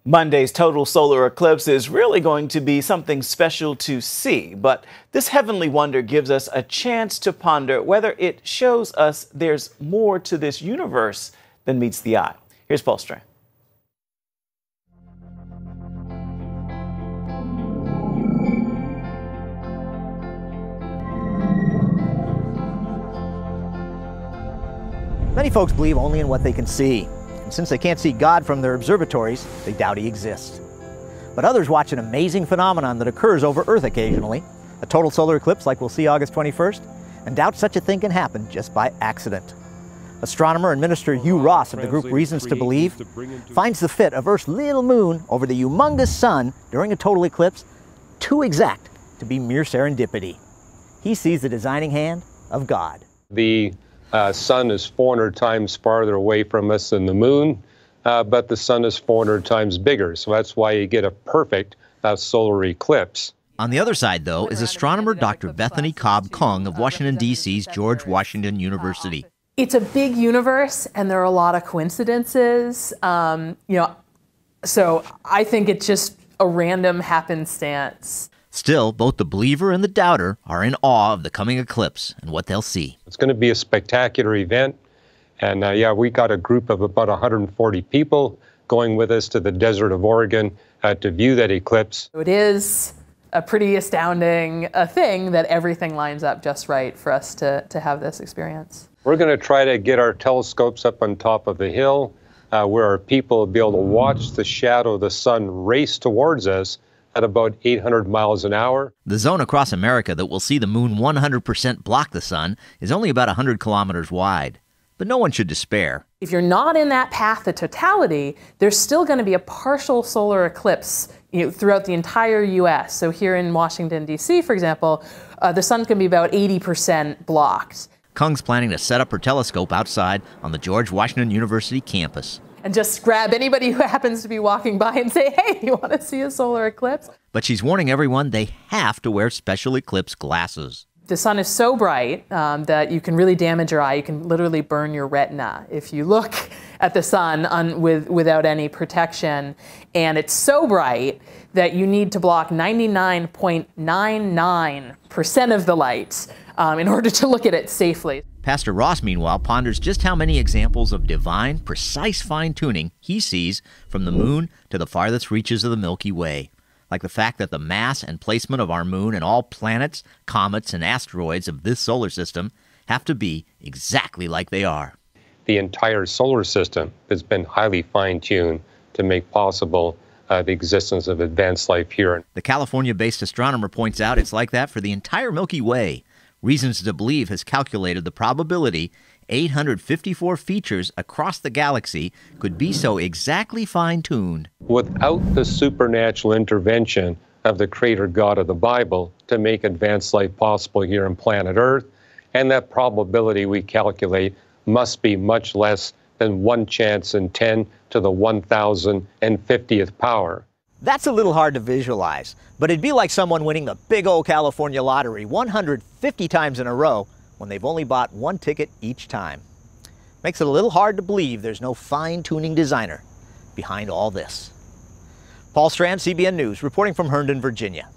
Monday's total solar eclipse is really going to be something special to see, but this heavenly wonder gives us a chance to ponder whether it shows us there's more to this universe than meets the eye. Here's Paul Strand. Many folks believe only in what they can see. And since they can't see God from their observatories, they doubt he exists. But others watch an amazing phenomenon that occurs over Earth occasionally, a total solar eclipse like we'll see August 21st, and doubt such a thing can happen just by accident. Astronomer and minister Hugh Ross of the group Reasons to Believe finds the fit of Earth's little moon over the humongous sun during a total eclipse too exact to be mere serendipity. He sees the designing hand of God. The sun is 400 times farther away from us than the moon, but the sun is 400 times bigger, so that's why you get a perfect solar eclipse. On the other side, though, is astronomer Dr. Bethany Cobb Kung of Washington, D.C.'s George Washington University. It's a big universe, and there are a lot of coincidences. So I think it's just a random happenstance. Still, both the believer and the doubter are in awe of the coming eclipse and what they'll see. It's going to be a spectacular event, and we got a group of about 140 people going with us to the desert of Oregon to view that eclipse. It is a pretty astounding thing that everything lines up just right for us to have this experience. We're going to try to get our telescopes up on top of the hill where our people will be able to watch the shadow of the sun race towards us at about 800 miles an hour. The zone across America that will see the moon 100% block the sun is only about 100 kilometers wide. But no one should despair. If you're not in that path of totality, there's still going to be a partial solar eclipse throughout the entire U.S. So here in Washington, D.C., for example, the sun's going to be about 80% blocked. Kung's planning to set up her telescope outside on the George Washington University campus. And just grab anybody who happens to be walking by and say, hey, you want to see a solar eclipse? But she's warning everyone they have to wear special eclipse glasses. The sun is so bright that you can really damage your eye. You can literally burn your retina if you look at the sun without any protection. And it's so bright that you need to block 99.99% of the light in order to look at it safely. Pastor Ross, meanwhile, ponders just how many examples of divine, precise fine-tuning he sees from the moon to the farthest reaches of the Milky Way. Like the fact that the mass and placement of our moon and all planets, comets, and asteroids of this solar system have to be exactly like they are. The entire solar system has been highly fine-tuned to make possible the existence of advanced life here. The California-based astronomer points out it's like that for the entire Milky Way. Reasons to Believe has calculated the probability 854 features across the galaxy could be so exactly fine-tuned. Without the supernatural intervention of the Creator God of the Bible to make advanced life possible here on planet Earth, and that probability we calculate must be much less than 1 chance in 10 to the 1,050th power. That's a little hard to visualize, but it'd be like someone winning the big old California lottery 150 times in a row when they've only bought one ticket each time. Makes it a little hard to believe there's no fine-tuning designer behind all this. Paul Strand, CBN News, reporting from Herndon, Virginia.